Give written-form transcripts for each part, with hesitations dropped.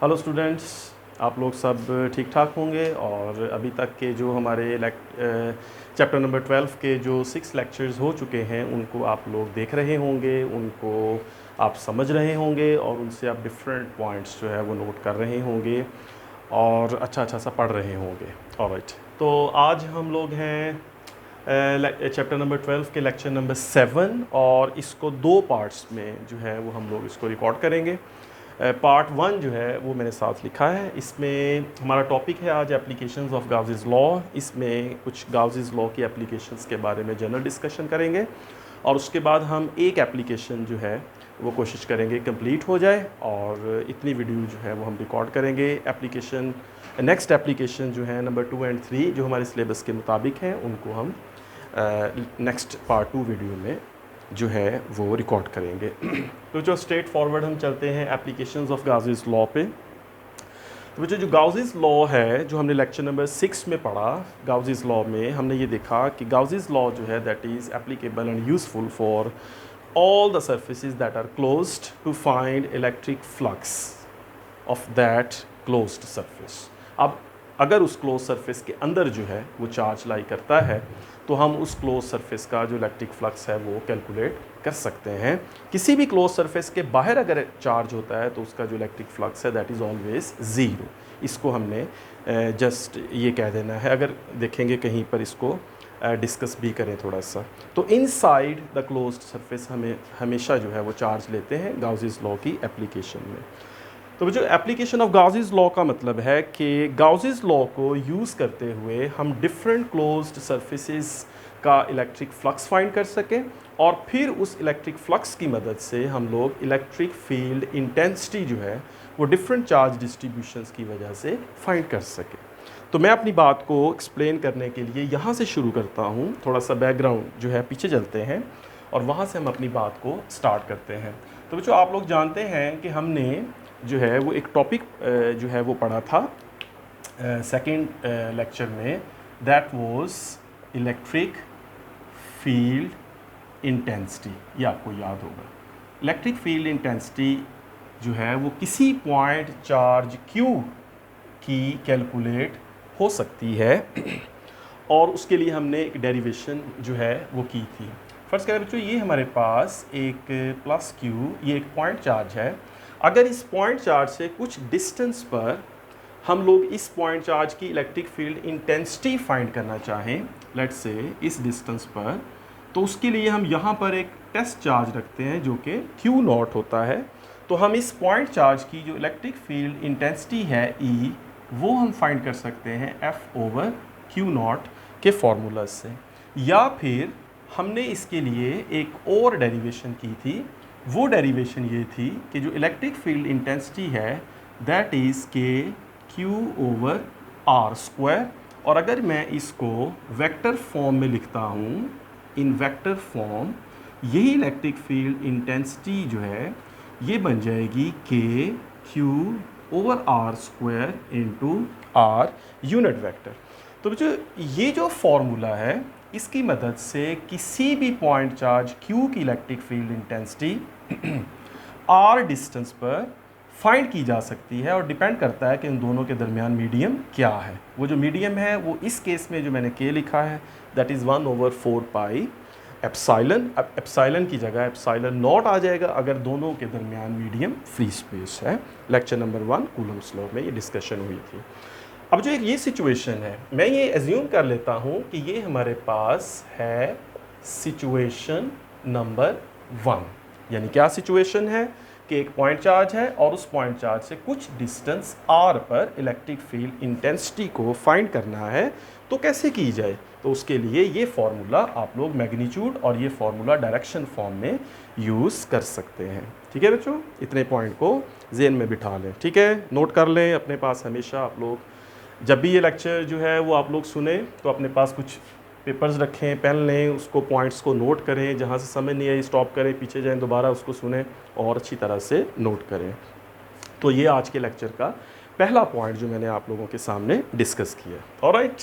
Hello students, आप लोग सब ठीक ठाक होंगे। और अभी तक के जो हमारे चैप्टर नंबर 12 के जो 6 लेक्चर्स हो चुके हैं उनको आप लोग देख रहे होंगे, उनको आप समझ रहे होंगे और उनसे आप डिफरेंट पॉइंट्स जो है वो नोट कर रहे होंगे और अच्छा अच्छा सा पढ़ रहे होंगे। ऑलराइट, तो आज हम लोग हैं चैप्टर नंबर 12 के लेक्चर नंबर 7 और इसको दो पार्ट्स में जो है वो हम लोग इसको रिकॉर्ड करेंगे। पार्ट 1 जो है वो मैंने साथ लिखा है। इसमें हमारा टॉपिक है आज एप्लीकेशंस ऑफ गाउसेस लॉ। इसमें कुछ गाउसेस लॉ की एप्लीकेशंस के बारे में जनरल डिस्कशन करेंगे और उसके बाद हम एक एप्लीकेशन जो है वो कोशिश करेंगे कंप्लीट हो जाए और इतनी वीडियो जो है वो हम रिकॉर्ड करेंगे। एप्लीकेशन नेक्स्ट एप्लीकेशन जो है नंबर 2 and 3 जो हमारे सिलेबस के मुताबिक हैं उनको हम नेक्स्ट पार्ट 2 वीडियो में जो है वो रिकॉर्ड करेंगे। तो जो स्ट्रेट फॉरवर्ड हम चलते हैं एप्लीकेशंस ऑफ गाउसेस लॉ पे। तो जो गाउसेस लॉ है जो हमने लेक्चर नंबर 6 में पढ़ा, गाउसेस लॉ में हमने ये देखा कि गाउसेस लॉ जो है that is applicable and useful for all the surfaces that are closed to find electric flux of that closed surface। अब अगर उस क्लोज सरफेस के अंदर जो है वो चार्ज लाई करता है तो हम उस क्लोज सरफेस का जो इलेक्ट्रिक फ्लक्स है वो कैलकुलेट कर सकते हैं। किसी भी क्लोज सरफेस के बाहर अगर चार्ज होता है तो उसका जो इलेक्ट्रिक फ्लक्स है दैट इज़ ऑलवेज ज़ीरो। इसको हमने जस्ट ये कह देना है। अगर देखेंगे कहीं पर इसको डिस्कस भी करें थोड़ा सा, तो इनसाइड द क्लोज्ड सरफेस हमें हमेशा जो है वो चार्ज लेते हैं गाउसेस लॉ की एप्लीकेशन में। तो जो एप्लीकेशन ऑफ गाउसेस लॉ का मतलब है कि गाउसेस लॉ को यूज़ करते हुए हम डिफरेंट क्लोज्ड सरफेसेस का इलेक्ट्रिक फ्लक्स फाइंड कर सकें और फिर उस इलेक्ट्रिक फ्लक्स की मदद से हम लोग इलेक्ट्रिक फील्ड इंटेंसिटी जो है वो डिफरेंट चार्ज डिस्ट्रीब्यूशंस की वजह से फाइंड कर सकें। तो मैं अपनी बात को एक्सप्लेन करने के लिए यहाँ से शुरू करता हूँ। थोड़ा सा बैकग्राउंड जो है पीछे चलते हैं और वहाँ से हम अपनी बात को स्टार्ट करते हैं। तो बच्चों, आप लोग जानते हैं कि हमने जो है वो एक टॉपिक जो है वो पढ़ा था सेकेंड लेक्चर में, that was electric field intensity. ये आपको याद होगा। इलेक्ट्रिक फील्ड इंटेंसिटी जो है वो किसी पॉइंट चार्ज Q की कैलकुलेट हो सकती है और उसके लिए हमने एक डेरिवेशन जो है वो की थी। फर्स्ट करें बच्चों, ये हमारे पास एक प्लस Q, ये एक पॉइंट चार्ज है। अगर इस पॉइंट चार्ज से कुछ डिस्टेंस पर हम लोग इस पॉइंट चार्ज की इलेक्ट्रिक फील्ड इंटेंसिटी फाइंड करना चाहें, लेट्स से इस डिस्टेंस पर, तो उसके लिए हम यहाँ पर एक टेस्ट चार्ज रखते हैं जो कि Q0 होता है। तो हम इस पॉइंट चार्ज की जो इलेक्ट्रिक फील्ड इंटेंसिटी है E, वो हम फाइंड कर सकते हैं F/Q0 के फॉर्मूला से। या फिर हमने इसके लिए एक और डेरिवेशन की थी। वो डेरिवेशन ये थी कि जो इलेक्ट्रिक फील्ड इंटेंसिटी है दैट इज़ Q/R²। और अगर मैं इसको वेक्टर फॉर्म में लिखता हूँ, इन वेक्टर फॉर्म, यही इलेक्ट्रिक फील्ड इंटेंसिटी जो है ये बन जाएगी Q/R² into R unit vector. तो बच्चों, ये जो फॉर्मूला है इसकी मदद से किसी भी पॉइंट चार्ज Q की electric field intensity R distance पर फाइंड की जा सकती है और डिपेंड करता है कि इन दोनों के दरमियान मीडियम क्या है। वो जो मीडियम है वो इस केस में जो मैंने K लिखा है दैट इज़ 1/4 पाई एप्साइलन। अब एप्साइलन की जगह एप्साइलन नॉट आ जाएगा अगर दोनों के दरमियान मीडियम फ्री स्पेस है। लेक्चर नंबर 1 कूलम्ब्स लॉ में ये डिस्कशन हुई थी। अब जो एक ये सिचुएशन है, मैं ये एज्यूम कर लेता हूँ कि ये हमारे पास है सिचुएशन नंबर 1। यानी क्या सिचुएशन है कि एक पॉइंट चार्ज है और उस पॉइंट चार्ज से कुछ डिस्टेंस R पर इलेक्ट्रिक फील्ड इंटेंसिटी को फाइंड करना है। तो कैसे की जाए? तो उसके लिए ये फार्मूला आप लोग मैग्नीट्यूड और ये फार्मूला डायरेक्शन फॉर्म में यूज़ कर सकते हैं। ठीक है बच्चों, इतने पॉइंट को ज़हन में बिठा लें। ठीक है, नोट कर लें अपने पास। हमेशा आप लोग जब भी ये लेक्चर जो है वो आप लोग सुने तो अपने पास कुछ पेपर्स रखें, पेन लें, उसको पॉइंट्स को नोट करें। जहाँ से समझ नहीं आई स्टॉप करें, पीछे जाएं, दोबारा उसको सुने और अच्छी तरह से नोट करें। तो ये आज के लेक्चर का पहला पॉइंट जो मैंने आप लोगों के सामने डिस्कस किया। ऑलराइट,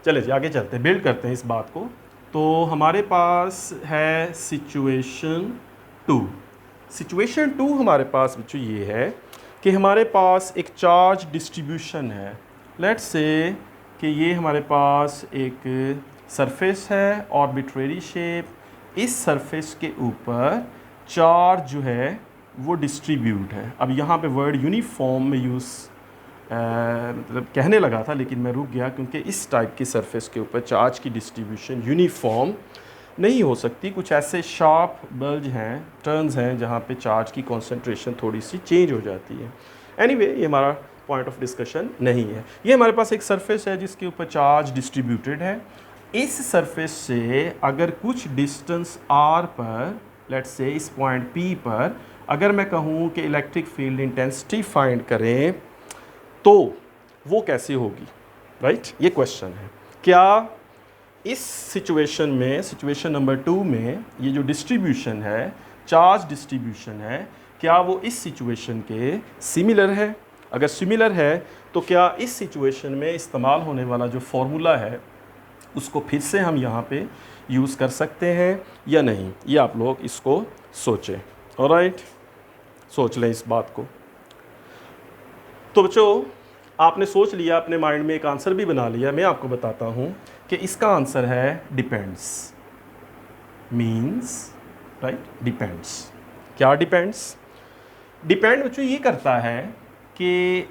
चले जी आगे चलते हैं, बिल्ड करते हैं इस बात को। तो हमारे पास है सिचुएशन 2। सिचुएशन 2 हमारे पास बच्चों ये है कि हमारे पास एक चार्ज डिस्ट्रीब्यूशन है। लेट्स से कि ये हमारे पास एक सरफेस है आर्बिट्रेरी शेप, इस सरफेस के ऊपर चार्ज जो है वो डिस्ट्रीब्यूट है। अब यहाँ पे वर्ड यूनिफॉर्म में यूज़ मतलब कहने लगा था, लेकिन मैं रुक गया क्योंकि इस टाइप की सरफेस के ऊपर चार्ज की डिस्ट्रीब्यूशन यूनिफॉर्म नहीं हो सकती। कुछ ऐसे शार्प बल्ज हैं, टर्न्स हैं, जहाँ पे चार्ज की कॉन्सेंट्रेशन थोड़ी सी चेंज हो जाती है। एनीवे, ये हमारा पॉइंट ऑफ डिस्कशन नहीं है। ये हमारे पास एक सरफेस है जिसके ऊपर चार्ज डिस्ट्रीब्यूटेड है। इस सरफेस से अगर कुछ डिस्टेंस r पर, लेट्स से इस पॉइंट P पर, अगर मैं कहूँ कि इलेक्ट्रिक फील्ड इंटेंसिटी फाइंड करें तो वो कैसे होगी, राइट? ये क्वेश्चन है। क्या इस सिचुएशन में, सिचुएशन नंबर 2 में, ये जो डिस्ट्रीब्यूशन है, चार्ज डिस्ट्रीब्यूशन है, क्या वो इस सिचुएशन के सिमिलर है? अगर सिमिलर है तो क्या इस सिचुएशन में इस्तेमाल होने वाला जो फॉर्मूला है उसको फिर से हम यहाँ पे यूज़ कर सकते हैं या नहीं? ये आप लोग इसको सोचें। ऑलराइट, सोच लें इस बात को। तो बच्चों, आपने सोच लिया, अपने माइंड में एक आंसर भी बना लिया। मैं आपको बताता हूँ कि इसका आंसर है डिपेंड्स। Means, right, depends. क्या डिपेंड्स? डिपेंड बच्चों ये करता है कि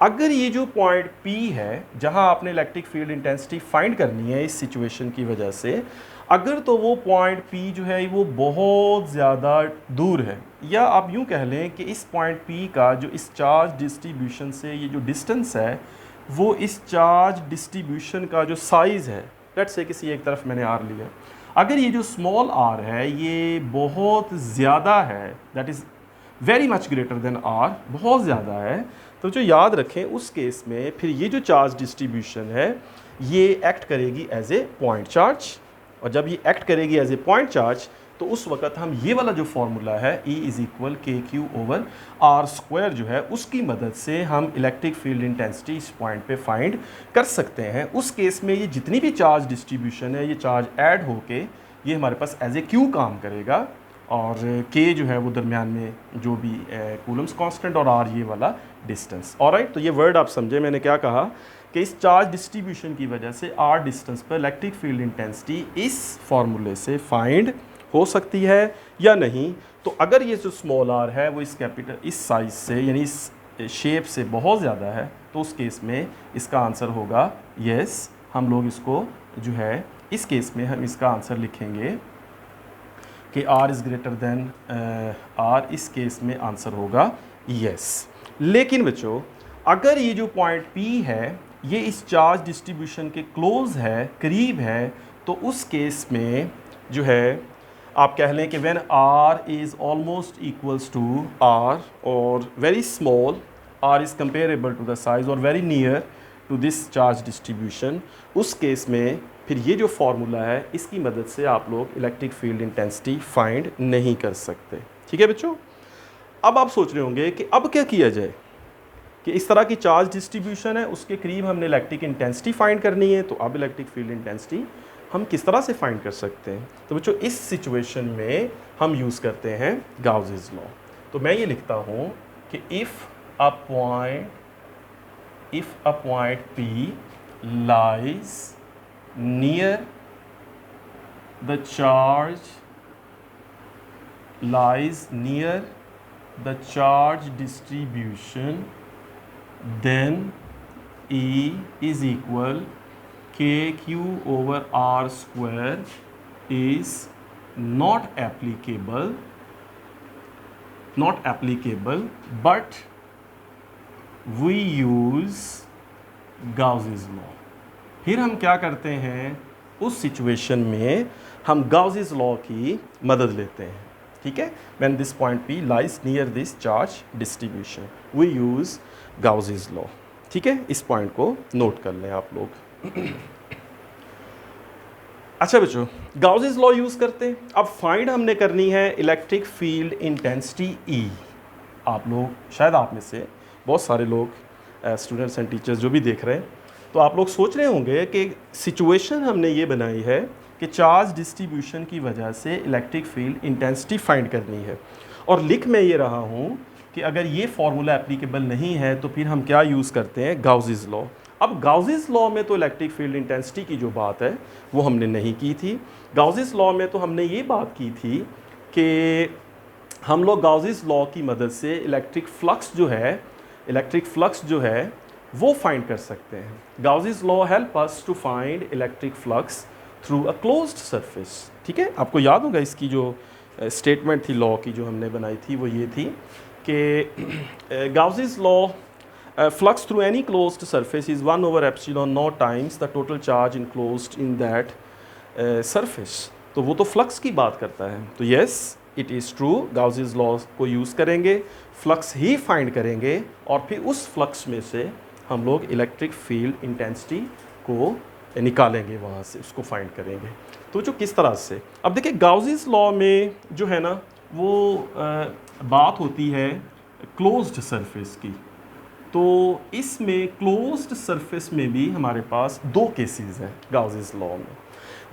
अगर ये जो पॉइंट P है जहां आपने इलेक्ट्रिक फील्ड इंटेंसिटी फाइंड करनी है इस सिचुएशन की वजह से, अगर तो वो पॉइंट P जो है वो बहुत ज़्यादा दूर है, या आप यूँ कह लें कि इस पॉइंट P का जो इस चार्ज डिस्ट्रीब्यूशन से ये जो डिस्टेंस है वो इस चार्ज डिस्ट्रीब्यूशन का जो साइज़ है, लेट्स से किसी एक तरफ मैंने R लिया, अगर ये जो स्मॉल r है ये बहुत ज़्यादा है, that is very much greater than r, बहुत ज़्यादा है, तो जो याद रखें उस केस में फिर ये जो चार्ज डिस्ट्रीब्यूशन है ये एक्ट करेगी एज ए पॉइंट चार्ज। और जब ये एक्ट करेगी एज ए पॉइंट चार्ज तो उस वक्त हम ये वाला जो फॉर्मूला है E इज़ इक्वल KQ/R² जो है उसकी मदद से हम इलेक्ट्रिक फील्ड इंटेंसिटी इस पॉइंट पे फाइंड कर सकते हैं। उस केस में ये जितनी भी चार्ज डिस्ट्रीब्यूशन है ये चार्ज ऐड होके ये हमारे पास एज ए Q काम करेगा, और K जो है वो दरमियान में जो भी कूलम्स कांस्टेंट, और R ये वाला डिस्टेंस। ऑलराइट, तो ये वर्ड आप समझे मैंने क्या कहा कि इस चार्ज डिस्ट्रीब्यूशन की वजह से R डिस्टेंस पर इलेक्ट्रिक फील्ड इंटेंसिटी इस फॉर्मूले से फाइंड हो सकती है या नहीं। तो अगर ये जो स्मॉल r है वो इस साइज से, यानी इस शेप से बहुत ज़्यादा है, तो उस केस में इसका आंसर होगा यस। हम लोग इसको जो है इस केस में हम इसका आंसर लिखेंगे कि r is greater than r, इस केस में आंसर होगा यस। लेकिन बच्चों, अगर ये जो पॉइंट P है ये इस चार्ज डिस्ट्रीब्यूशन के क्लोज है, करीब है, तो उस केस में जो है आप कह लें कि when r is almost equals to r और very small, r is comparable to the size और very near to this charge distribution, उस केस में फिर ये जो फॉर्मूला है इसकी मदद से आप लोग इलेक्ट्रिक फील्ड इंटेंसिटी फाइंड नहीं कर सकते। ठीक है बच्चों? अब आप सोच रहे होंगे कि अब क्या किया जाए, कि इस तरह की चार्ज डिस्ट्रीब्यूशन है उसके करीब हमने इलेक्ट्रिक इंटेंसिटी फाइंड करनी है, तो अब इलेक्ट्रिक फील्ड इंटेंसिटी हम किस तरह से फाइंड कर सकते हैं? तो बच्चों, इस सिचुएशन में हम यूज़ करते हैं गाउसेस लॉ। तो मैं ये लिखता हूँ कि if a point P lies near the charge distribution, then E is equal KQ/R² is not applicable, but we use Gauss's law। फिर हम क्या करते हैं, उस सिचुएशन में हम गाउसेस लॉ की मदद लेते हैं। ठीक है? When this point P lies near this charge distribution we use Gauss's law. ठीक है? इस पॉइंट को नोट कर लें आप लोग। अच्छा बच्चों, गाउसेस लॉ यूज़ करते हैं। अब फाइंड हमने करनी है इलेक्ट्रिक फील्ड इंटेंसिटी E। आप लोग, शायद आप में से बहुत सारे लोग स्टूडेंट्स एंड टीचर्स जो भी देख रहे हैं, तो आप लोग सोच रहे होंगे कि सिचुएशन हमने ये बनाई है कि चार्ज डिस्ट्रीब्यूशन की वजह से इलेक्ट्रिक फील्ड इंटेंसिटी फाइंड करनी है, और लिख मैं ये रहा हूँ कि अगर ये फार्मूला एप्लीकेबल नहीं है तो फिर हम क्या यूज़ करते हैं, गाउसीज लॉ। अब गाउसीज लॉ में तो इलेक्ट्रिक फील्ड इंटेंसिटी की जो बात है वो हमने नहीं की थी। गाउसीज लॉ में तो हमने ये बात की थी कि हम लोग गाउसीज लॉ की मदद से इलेक्ट्रिक फ्लक्स जो है वो फाइंड कर सकते हैं। Gauss's law help us to find electric flux through a closed surface. ठीक है, आपको याद होगा इसकी जो स्टेटमेंट थी लॉ की जो हमने बनाई थी वो ये थी कि गाउसीज law flux through any closed surface is 1 over epsilon naught times the total charge enclosed in that surface। तो वो तो फ्लक्स की बात करता है। तो yes it is true, Gauss's law को यूज़ करेंगे, फ्लक्स ही फाइंड करेंगे और फिर उस फ्लक्स में से हम लोग इलेक्ट्रिक फील्ड इंटेंसिटी को निकालेंगे, वहाँ से उसको फाइंड करेंगे। तो जो किस तरह से, अब देखिए गाउसीज लॉ में जो है ना वो बात होती है क्लोज्ड सरफेस की। तो इसमें क्लोज्ड सरफेस में भी हमारे पास दो केसेस हैं गाउसीज लॉ में।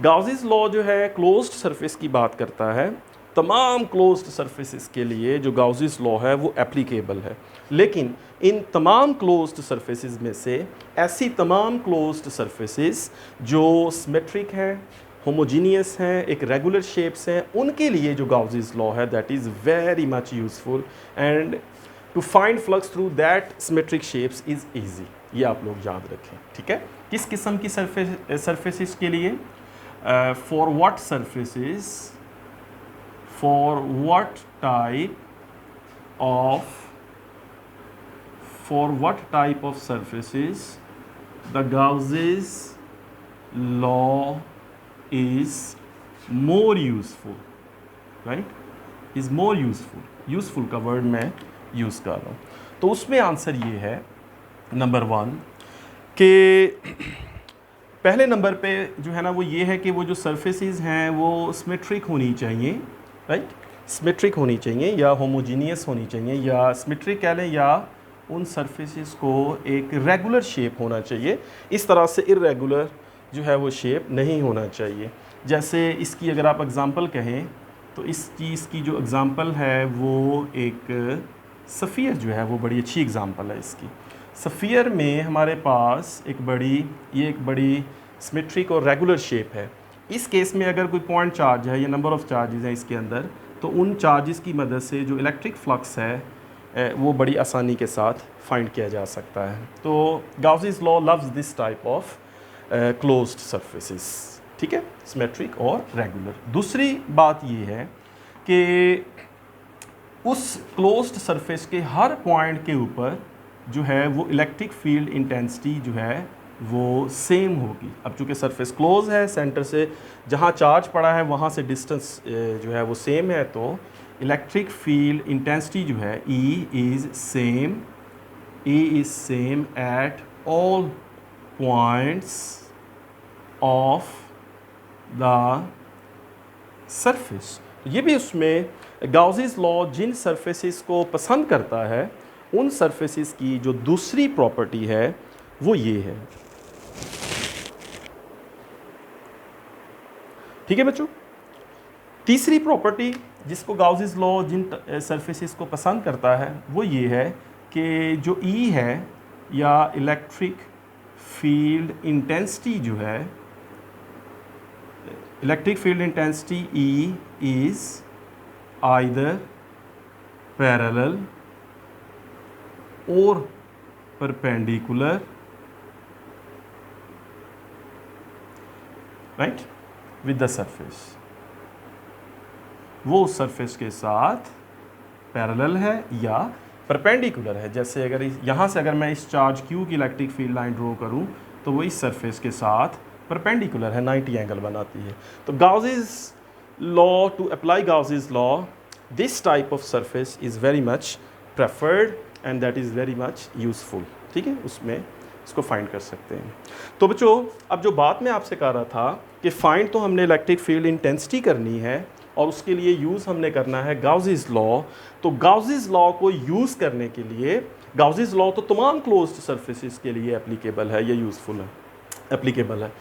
गाउसीज लॉ जो है क्लोज्ड सरफेस की बात करता है, तमाम क्लोज्ड सरफेसेस के लिए जो गाउसीज लॉ है वो एप्लीकेबल है। लेकिन इन तमाम क्लोज्ड सरफेसेस में से ऐसी तमाम क्लोज्ड सरफेसेस जो सिमेट्रिक हैं, होमोजीनियस हैं, एक रेगुलर शेप्स हैं, उनके लिए जो गाउसीज लॉ है that is very much useful and to find flux through that symmetric shapes is easy. ये आप लोग याद रखें, ठीक है। किस किस्म की सरफेसेस के लिए, for what surfaces, for what type of surfaces the Gauss's law is more useful, right? is more useful का वर्ड मैं यूज़ कर रहा हूँ। तो उसमें आंसर ये है नंबर 1 कि पहले नंबर पे जो है ना वो ये है कि वो जो सरफेसेस हैं वो सिमेट्रिक होनी चाहिए, राइट? सिमेट्रिक होनी चाहिए या होमोजीनियस होनी चाहिए या सिमेट्रिक कह लें, या उन सरफेसेस को एक रेगुलर शेप होना चाहिए। इस तरह से इर्रेगुलर जो है वो शेप नहीं होना चाहिए। जैसे इसकी अगर आप एग्ज़ाम्पल कहें तो इस चीज़ की जो एग्ज़ाम्पल है वो एक सफ़ियर जो है वो बड़ी अच्छी एग्ज़ाम्पल है इसकी। सफ़ियर में हमारे पास एक बड़ी सिमेट्रिक और रेगुलर शेप है। इस केस में अगर कोई पॉइंट चार्ज है या नंबर ऑफ़ चार्जेस हैं इसके अंदर, तो उन चार्जेस की मदद से जो इलेक्ट्रिक फ्लक्स है वो बड़ी आसानी के साथ फाइंड किया जा सकता है। तो Gauss's law loves this type of closed surfaces, ठीक है, सिमेट्रिक और रेगुलर। दूसरी बात ये है कि उस क्लोज्ड सरफेस के हर पॉइंट के ऊपर जो है वो इलेक्ट्रिक फील्ड इंटेंसिटी जो है वो सेम होगी। अब चूँकि सरफेस क्लोज है, सेंटर से जहाँ चार्ज पड़ा है वहाँ से डिस्टेंस जो है वो सेम है, तो इलेक्ट्रिक फील्ड इंटेंसिटी जो है E is same at all points of the surface। ये भी उसमें गाउसीज लॉ जिन सरफेसेस को पसंद करता है उन सरफेसेस की जो दूसरी प्रॉपर्टी है वो ये है, ठीक है बच्चों। तीसरी प्रॉपर्टी जिसको गाउसीज लॉ जिन सरफेसेस को पसंद करता है वो ये है कि जो E है या इलेक्ट्रिक फील्ड इंटेंसिटी जो है, electric field intensity E is either parallel और perpendicular, right, with the surface. वो उस सरफेस के साथ पैरेलल है या परपेंडिकुलर है। जैसे अगर यहाँ से अगर मैं इस चार्ज Q की इलेक्ट्रिक फील्ड लाइन ड्रॉ करूँ तो वो इस सरफेस के साथ परपेंडिकुलर है, 90 एंगल बनाती है। तो Gauss's law, to apply Gauss's law, this type of surface is very much preferred and that is very much useful, ठीक है, उसमें इसको फाइंड कर सकते हैं। तो बच्चों अब जो बात मैं आपसे कह रहा था कि फाइंड तो हमने इलेक्ट्रिक फील्ड इंटेंसिटी करनी है और उसके लिए यूज़ हमने करना है गाउसीज लॉ। तो गाउसीज लॉ को यूज़ करने के लिए, गाउसीज लॉ तो तमाम क्लोज्ड सरफेसेस के लिए एप्लीकेबल है या यूज़फुल है, एप्लीकेबल है।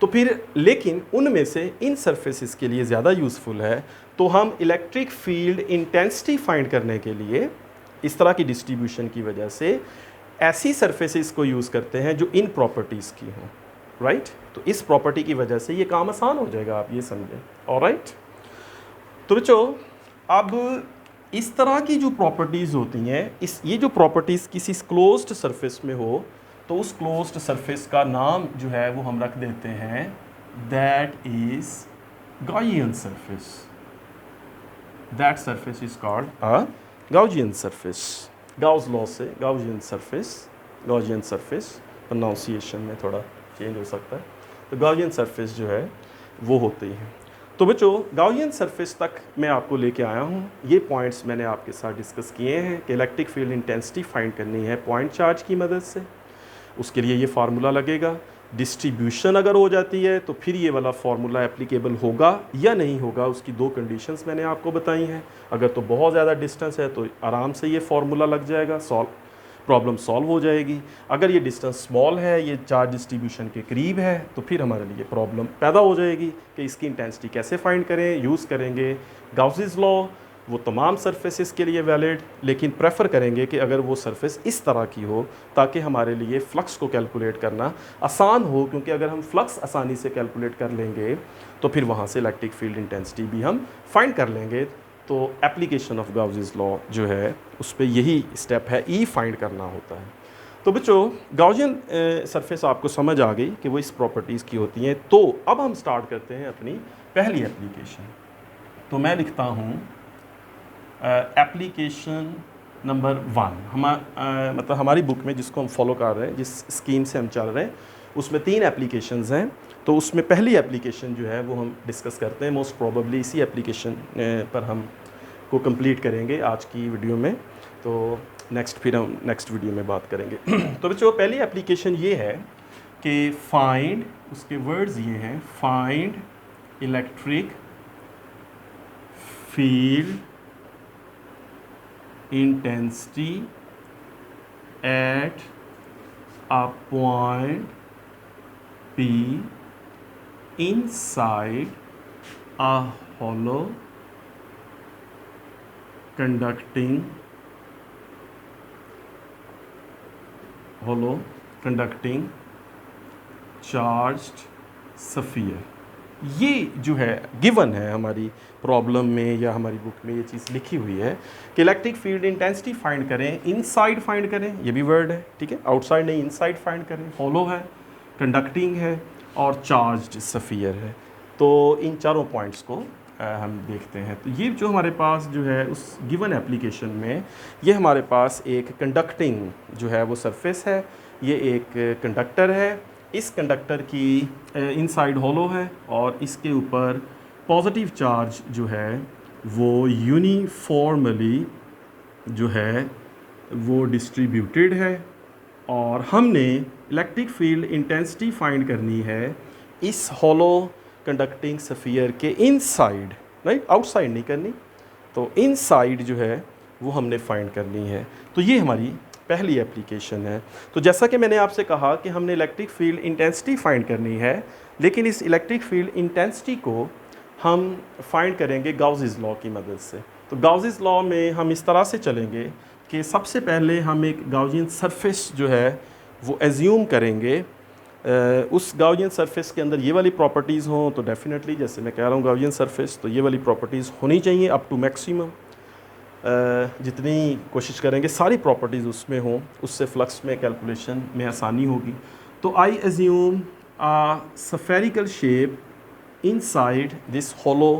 तो फिर लेकिन उनमें से इन सरफेसेस के लिए ज़्यादा यूज़फुल है। तो हम इलेक्ट्रिक फील्ड इंटेंसिटी फाइंड करने के लिए इस तरह की डिस्ट्रीब्यूशन की वजह से ऐसी सरफेसेस को यूज़ करते हैं जो इन प्रॉपर्टीज़ की हों, राइट। तो इस प्रॉपर्टी की वजह से ये काम आसान हो जाएगा, आप ये समझें। ऑलराइट, तो बच्चों अब इस तरह की जो प्रॉपर्टीज़ होती हैं, ये जो प्रॉपर्टीज़ किसी क्लोज्ड सरफेस में हो तो उस क्लोज्ड सरफेस का नाम जो है वो हम रख देते हैं that is Gaussian surface. That surface is called a Gaussian surface. Gauss law से गॉसियन सरफेस प्रोनाउंसिएशन में थोड़ा चेंज हो सकता है। तो गॉसियन सरफेस जो है वो होती है। तो बच्चों गॉसियन सरफेस तक मैं आपको लेके आया हूँ। ये पॉइंट्स मैंने आपके साथ डिस्कस किए हैं कि इलेक्ट्रिक फील्ड इंटेंसिटी फाइंड करनी है पॉइंट चार्ज की मदद से। उसके लिए ये फार्मूला लगेगा। डिस्ट्रीब्यूशन अगर हो जाती है तो फिर ये वाला फार्मूला एप्लीकेबल होगा या नहीं होगा, उसकी दो कंडीशंस मैंने आपको बताई हैं। अगर तो बहुत ज़्यादा डिस्टेंस है तो आराम से ये फार्मूला लग जाएगा, प्रॉब्लम सॉल्व हो जाएगी। अगर ये डिस्टेंस स्मॉल है, ये चार्ज डिस्ट्रीब्यूशन के करीब है, तो फिर हमारे लिए प्रॉब्लम पैदा हो जाएगी कि इसकी इंटेंसिटी कैसे फाइंड करें। यूज़ करेंगे गाउसीज लॉ, वो तमाम सरफेसेस के लिए वैलिड, लेकिन प्रेफर करेंगे कि अगर वो सरफेस इस तरह की हो ताकि हमारे लिए फ्लक्स को कैलकुलेट करना आसान हो, क्योंकि अगर हम फ्लक्स आसानी से कैलकुलेट कर लेंगे तो फिर वहाँ से इलेक्ट्रिक फील्ड इंटेंसिटी भी हम फाइंड कर लेंगे। तो एप्लीकेशन ऑफ गाउसीज लॉ जो है उस पर यही स्टेप है, ई फाइंड करना होता है। तो बच्चों गॉसियन सरफेस आपको समझ आ गई कि वो इस प्रॉपर्टीज़ की होती हैं। तो अब हम स्टार्ट करते हैं अपनी पहली एप्लीकेशन। तो मैं लिखता हूँ एप्लीकेशन नंबर 1। मतलब हमारी बुक में जिसको हम फॉलो कर रहे हैं, जिस स्कीम से हम चल रहे हैं, उसमें 3 एप्लीकेशंस हैं। तो उसमें पहली एप्लीकेशन जो है वो हम डिस्कस करते हैं। मोस्ट प्रोबेबली इसी एप्लीकेशन पर हम को कंप्लीट करेंगे आज की वीडियो में। तो फिर हम नेक्स्ट वीडियो में बात करेंगे। तो बच्चों पहली एप्लीकेशन ये है कि फाइंड, उसके वर्ड्स ये हैं, find electric field intensity at a point P inside a hollow conducting charged sphere। ये जो है गिवन है हमारी प्रॉब्लम में या हमारी बुक में, ये चीज़ लिखी हुई है कि इलेक्ट्रिक फील्ड इंटेंसिटी फाइंड करें, इनसाइड फाइंड करें, ये भी वर्ड है, ठीक है, आउटसाइड नहीं, इनसाइड फाइंड करें, हॉलो है, कंडक्टिंग है और चार्ज्ड स्फीयर है। तो इन चारों पॉइंट्स को हम देखते हैं। तो ये जो हमारे पास जो है उस गिवन एप्लीकेशन में, ये हमारे पास एक कंडक्टिंग जो है वो सरफेस है, ये एक कंडक्टर है। इस कंडक्टर की इनसाइड हॉलो है और इसके ऊपर पॉजिटिव चार्ज जो है वो यूनिफॉर्मली जो है वो डिस्ट्रीब्यूटेड है। और हमने इलेक्ट्रिक फील्ड इंटेंसिटी फाइंड करनी है इस हॉलो कंडक्टिंग स्फीयर के इनसाइड, राइट, आउटसाइड नहीं करनी। तो इनसाइड जो है वो हमने फाइंड करनी है। तो ये हमारी पहली एप्लीकेशन है। तो जैसा कि मैंने आपसे कहा कि हमने इलेक्ट्रिक फील्ड इंटेंसिटी फाइंड करनी है, लेकिन इस इलेक्ट्रिक फील्ड इंटेंसिटी को हम फाइंड करेंगे गाउसीज लॉ की मदद से। तो गाउसीज लॉ में हम इस तरह से चलेंगे कि सबसे पहले हम एक गाउसियन सरफेस जो है वो एज्यूम करेंगे। उस गाउसियन सरफेस के अंदर ये वाली प्रॉपर्टीज़ हों तो डेफिनेटली, जैसे मैं कह रहा हूँ गाउसियन सरफेस, तो ये वाली प्रॉपर्टीज़ होनी चाहिए अप टू मैक्सिमम। जितनी कोशिश करेंगे सारी प्रॉपर्टीज़ उसमें हों, उससे फ्लक्स में कैलकुलेशन में आसानी होगी। तो I assume a spherical shape inside this hollow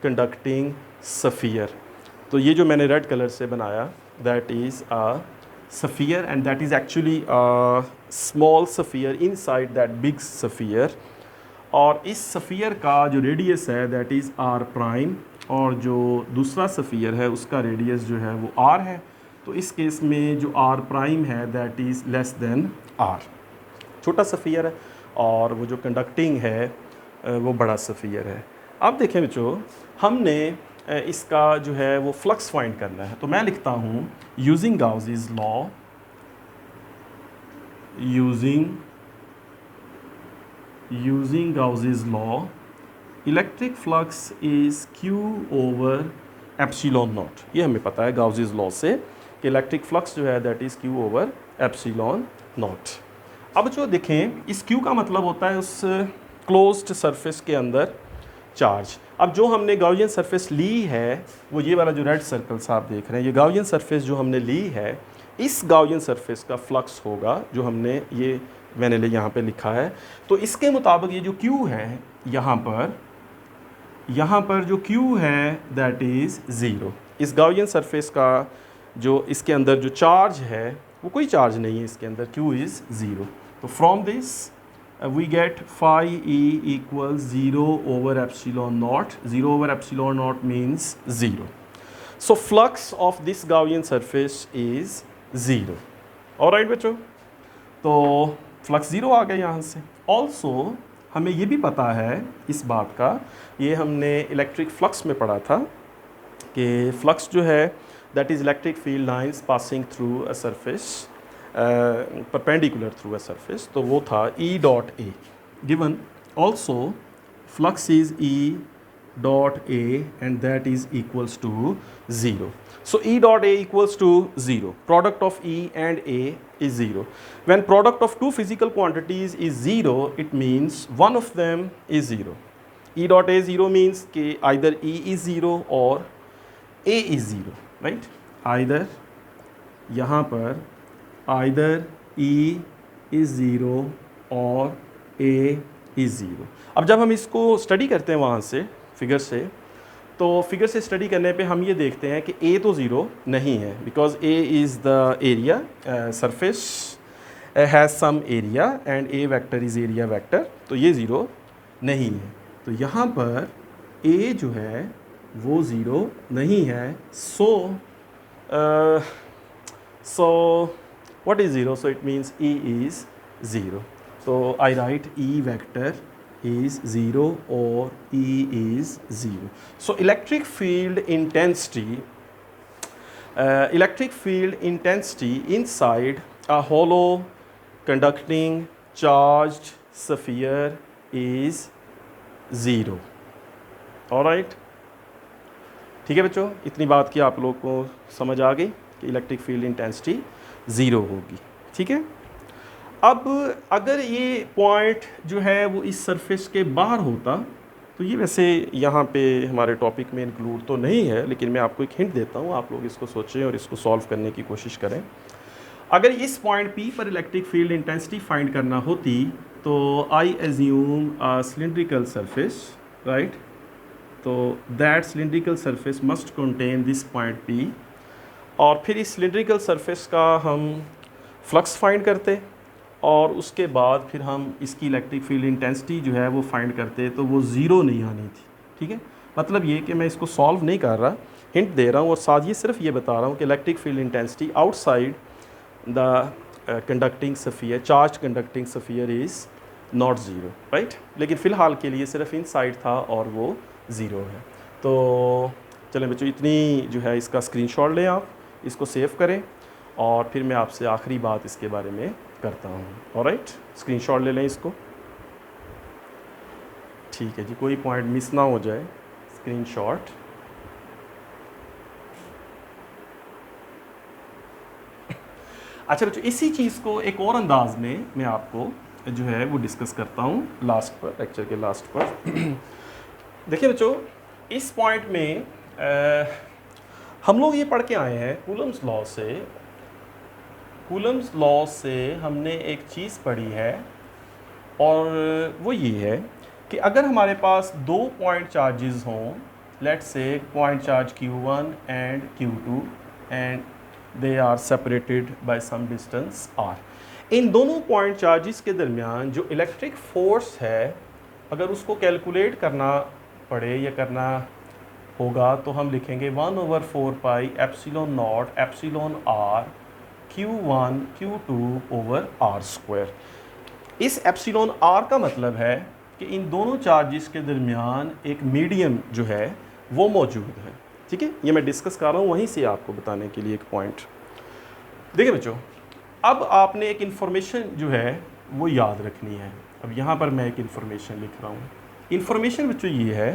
conducting sphere. तो ये जो मैंने रेड कलर से बनाया, that is a sphere and that is actually a small sphere inside that big sphere. और इस स्फीयर का जो रेडियस है दैट इज़ आर प्राइम, और जो दूसरा स्फीयर है उसका रेडियस जो है वो आर है। तो इस केस में जो आर प्राइम है that is less than R, छोटा स्फीयर है, और वो जो कंडक्टिंग है वो बड़ा स्फीयर है। अब देखें बच्चों, हमने इसका जो है वो फ्लक्स फाइंड करना है। तो मैं लिखता हूँ using Gauss's law, using Gauss's law electric flux is Q over epsilon naught. ये हमें पता है गाउसीज लॉ से कि इलेक्ट्रिक फ्लक्स जो है that is Q over epsilon not. अब जो देखें इस क्यू का मतलब होता है उस क्लोज्ड सरफेस के अंदर चार्ज। अब जो हमने गाउसियन सरफेस ली है वो ये वाला जो रेड सर्कल्स आप देख रहे हैं, ये गाउसियन सरफेस जो हमने ली है, इस गाउसियन सरफेस का फ्लक्स होगा जो हमने ये मैंने यहाँ पे लिखा है। तो इसके मुताबिक ये जो Q है यहाँ पर जो Q है दैट इज़ ज़ीरो। इस गाउसियन सरफेस का जो इसके अंदर जो चार्ज है वो कोई चार्ज नहीं है इसके अंदर, Q इज़ ज़ीरो। तो from this we get phi E equals 0 over epsilon naught. 0 over epsilon naught means 0. So flux of this Gaussian surface is 0. Alright बच्चों, तो फ्लक्स 0 आ गया यहाँ से। ऑल्सो हमें ये भी पता है इस बात का, ये हमने इलेक्ट्रिक फ्लक्स में पढ़ा था कि फ्लक्स जो है that is electric field lines passing through a surface perpendicular through a surface, तो वो था E dot A given. Also flux is E dot A and that is equals to 0. So E dot A equals to 0. Product of E and A is 0. When product of two physical quantities is 0, it means one of them is 0. E dot A 0 means कि either E is 0 or A is 0, right? Either यहाँ पर either E is 0 और A is 0। अब जब हम इसको study करते हैं वहाँ से फिगर से, तो फिगर से स्टडी करने पे हम ये देखते हैं कि A तो 0 नहीं है, because A is the area, surface has some area and A vector is area vector, तो ये 0 नहीं है। तो यहाँ पर A जो है वो 0 नहीं है। So what is 0? So it means E is 0. So I write E vector is 0 or E is 0. So electric field intensity inside a hollow conducting charged sphere is 0. Alright? ठीक है बच्चों, इतनी बात की आप लोग को समझ आ गई कि इलेक्ट्रिक फील्ड इंटेंसिटी 0 होगी। ठीक है, अब अगर ये पॉइंट जो है वो इस सरफेस के बाहर होता, तो ये वैसे यहाँ पे हमारे टॉपिक में इंक्लूड तो नहीं है, लेकिन मैं आपको एक हिंट देता हूँ, आप लोग इसको सोचें और इसको सॉल्व करने की कोशिश करें। अगर इस पॉइंट P पर इलेक्ट्रिक फील्ड इंटेंसिटी फाइंड करना होती, तो I assume a cylindrical surface, right? तो that cylindrical surface must contain this point P, और फिर इस सिलिंड्रिकल सरफेस का हम फ्लक्स फाइंड करते और उसके बाद फिर हम इसकी इलेक्ट्रिक फील्ड इंटेंसिटी जो है वो फाइंड करते, तो वो 0 नहीं आनी थी। ठीक है, मतलब ये कि मैं इसको सॉल्व नहीं कर रहा, हिंट दे रहा हूँ, और साथ ही सिर्फ ये बता रहा हूँ कि electric field intensity outside the conducting sphere, charge conducting sphere is not 0, right? लेकिन फ़िलहाल के लिए सिर्फ इनसाइड था और वो 0 है। तो चलें बच्चों, इतनी जो है इसका स्क्रीनशॉट लें, आप इसको सेव करें और फिर मैं आपसे आखिरी बात इसके बारे में करता हूँ। ऑलराइट, स्क्रीनशॉट ले लें इसको। ठीक है जी, कोई पॉइंट मिस ना हो जाए, स्क्रीनशॉट। अच्छा बच्चों, इसी चीज़ को एक और अंदाज में मैं आपको जो है वो डिस्कस करता हूँ लास्ट पर, लेक्चर के लास्ट पर। देखिए बच्चों, इस पॉइंट में हम लोग ये पढ़ के आए हैं कूलम्स लॉ से। कूलम्स लॉ से हमने एक चीज़ पढ़ी है, और वो ये है कि अगर हमारे पास 2 पॉइंट चार्जेस हों, let's say point charge Q1 and Q2 and they are separated by some distance r, इन दोनों पॉइंट चार्जेस के दरमियान जो इलेक्ट्रिक फोर्स है, अगर उसको कैलकुलेट करना पड़े या करना होगा, तो हम लिखेंगे 1/4 pi epsilon naught epsilon r Q1 Q2 over r square. इस एप्सिलॉन r का मतलब है कि इन दोनों चार्जेस के दरमियान एक मीडियम जो है वो मौजूद है। ठीक है, ये मैं डिस्कस कर रहा हूँ वहीं से आपको बताने के लिए एक पॉइंट। देखिए बच्चों, अब आपने एक इन्फॉर्मेशन जो है वो याद रखनी है। अब यहाँ पर मैं एक इन्फॉर्मेशन लिख रहा हूँ। इन्फॉर्मेशन बच्चों ये है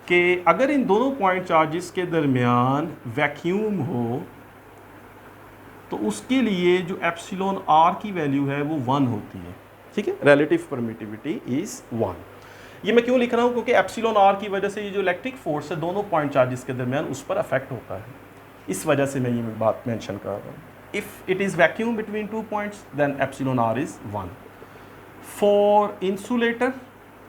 कि अगर इन दोनों पॉइंट चार्जेस के दरमियान वैक्यूम हो, तो उसके लिए जो एप्सिलॉन आर की वैल्यू है वो 1 होती है, ठीक है। Relative permittivity is 1। ये मैं क्यों लिख रहा हूँ, क्योंकि एप्सिलॉन आर की वजह से ये जो इलेक्ट्रिक फोर्स है दोनों पॉइंट चार्जेस के दरमियान उस पर अफेक्ट होता है, इस वजह से मैं ये बात मेंशन कर रहा हूँ। If it is vacuum between 2 points then epsilon R is 1। For insulator,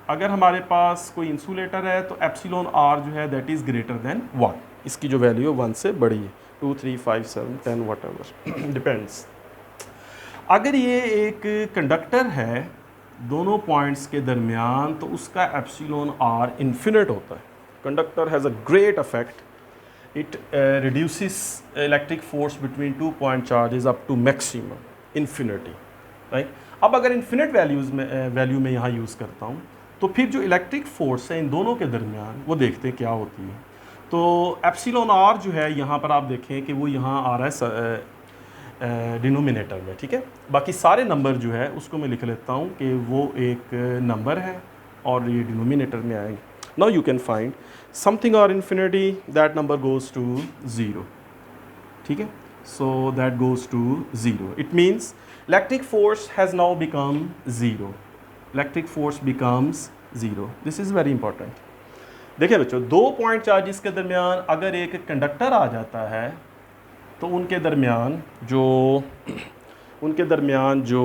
अगर हमारे पास कोई इंसुलेटर है तो एप्सिलॉन आर जो है दैट इज़ ग्रेटर देन 1, इसकी जो वैल्यू है 1 से बड़ी है, 2, 3, 5, 7, 10 वट एवर डिपेंड्स। अगर ये एक कंडक्टर है दोनों पॉइंट्स के दरमियान तो उसका एप्सिलॉन आर इन्फिनिट होता है। Conductor has a great effect, it reduces electric force between 2 point charges up to maximum infinity, right. अब अगर इन्फिनिट वैल्यू में यहाँ यूज़ करता हूँ तो फिर जो इलेक्ट्रिक फोर्स है इन दोनों के दरमियान वो देखते हैं क्या होती है। तो एप्सिलॉन आर जो है यहाँ पर आप देखें कि वो यहाँ आ रहा है डिनोमिनेटर में, ठीक है। बाकी सारे नंबर जो है उसको मैं लिख लेता हूँ कि वो एक नंबर है और ये डिनोमिनेटर में आएंगे। Now you can find something R infinity, that number goes to 0, ठीक है। So that goes to 0, it means electric force has now become 0, electric force becomes 0। This is very important. देखिए बच्चों, 2 point charges के दरमियान अगर एक conductor आ जाता है तो उनके दरमियान जो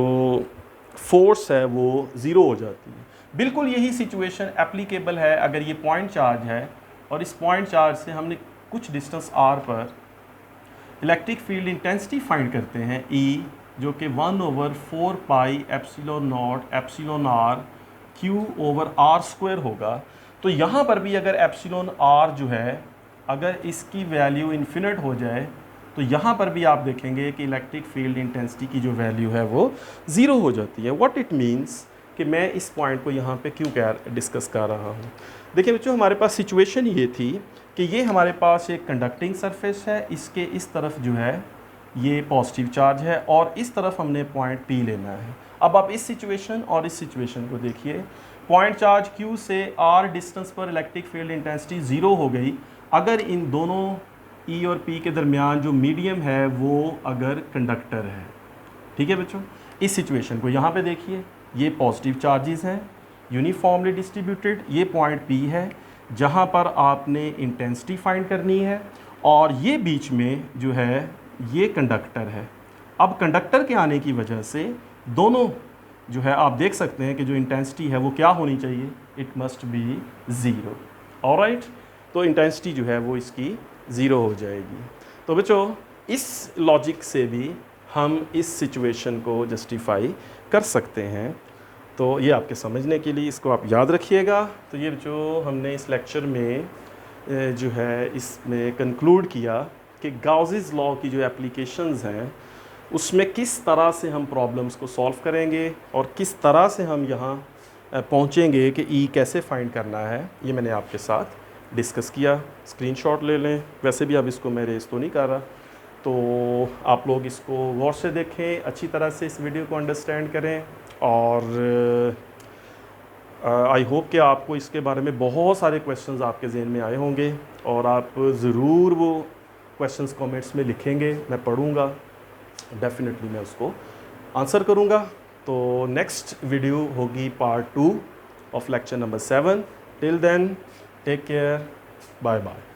फोर्स है वो 0 हो जाती है। बिल्कुल यही सिचुएशन एप्लीकेबल है अगर ये पॉइंट चार्ज है और इस पॉइंट चार्ज से हमने कुछ डिस्टेंस r पर इलेक्ट्रिक फील्ड इंटेंसिटी फाइंड करते हैं E, जो कि 1/4 pi epsilon naught epsilon R Q over r square होगा। तो यहाँ पर भी अगर एप्सिलॉन r जो है अगर इसकी वैल्यू इन्फिनिट हो जाए तो यहाँ पर भी आप देखेंगे कि इलेक्ट्रिक फील्ड इंटेंसिटी की जो वैल्यू है वो 0 हो जाती है। व्हाट इट मीन्स कि मैं इस पॉइंट को यहाँ पे क्यों डिस्कस कर रहा हूँ। देखिए बच्चों, हमारे पास सिचुएशन ये थी कि ये हमारे पास एक कंडक्टिंग सरफेस है, इसके इस तरफ जो है ये पॉजिटिव चार्ज है और इस तरफ हमने पॉइंट P लेना है। अब आप इस सिचुएशन और इस सिचुएशन को देखिए, पॉइंट चार्ज Q से R डिस्टेंस पर इलेक्ट्रिक फील्ड इंटेंसिटी 0 हो गई अगर इन दोनों E और P के दरमियान जो मीडियम है वो अगर कंडक्टर है, ठीक है बच्चों। इस सिचुएशन को यहाँ पे देखिए, ये पॉजिटिव चार्जेस हैं यूनिफॉर्मली डिस्ट्रीब्यूटेड, ये पॉइंट P है जहाँ पर आपने इंटेंसिटी फाइंड करनी है और ये बीच में जो है ये कंडक्टर है। अब कंडक्टर के आने की वजह से दोनों जो है आप देख सकते हैं कि जो इंटेंसिटी है वो क्या होनी चाहिए, इट मस्ट बी 0, ऑलराइट। तो इंटेंसिटी जो है वो इसकी 0 हो जाएगी। तो बच्चों, इस लॉजिक से भी हम इस सिचुएशन को जस्टिफाई कर सकते हैं। तो ये आपके समझने के लिए इसको आप याद रखिएगा। तो ये जो हमने इस लेक्चर में जो है इसमें कंक्लूड किया कि गाउसेस लॉ की जो एप्लीकेशंस हैं उसमें किस तरह से हम प्रॉब्लम्स को सॉल्व करेंगे और किस तरह से हम यहाँ पहुँचेंगे कि ई कैसे फाइंड करना है, ये मैंने आपके साथ डिस्कस किया। स्क्रीनशॉट ले लें, वैसे भी अब इसको मैं रेस तो नहीं कर रहा, तो आप लोग इसको गौर से देखें, अच्छी तरह से इस वीडियो को अंडरस्टैंड करें और आई होप कि आपको इसके बारे में बहुत सारे क्वेश्चंस आपके जहन में आए होंगे और आप ज़रूर वो क्वेश्चंस कमेंट्स में लिखेंगे, मैं पढ़ूँगा, डेफिनेटली मैं उसको आंसर करूँगा। तो नेक्स्ट वीडियो होगी part 2 of lecture number 7। Till then take care, bye bye.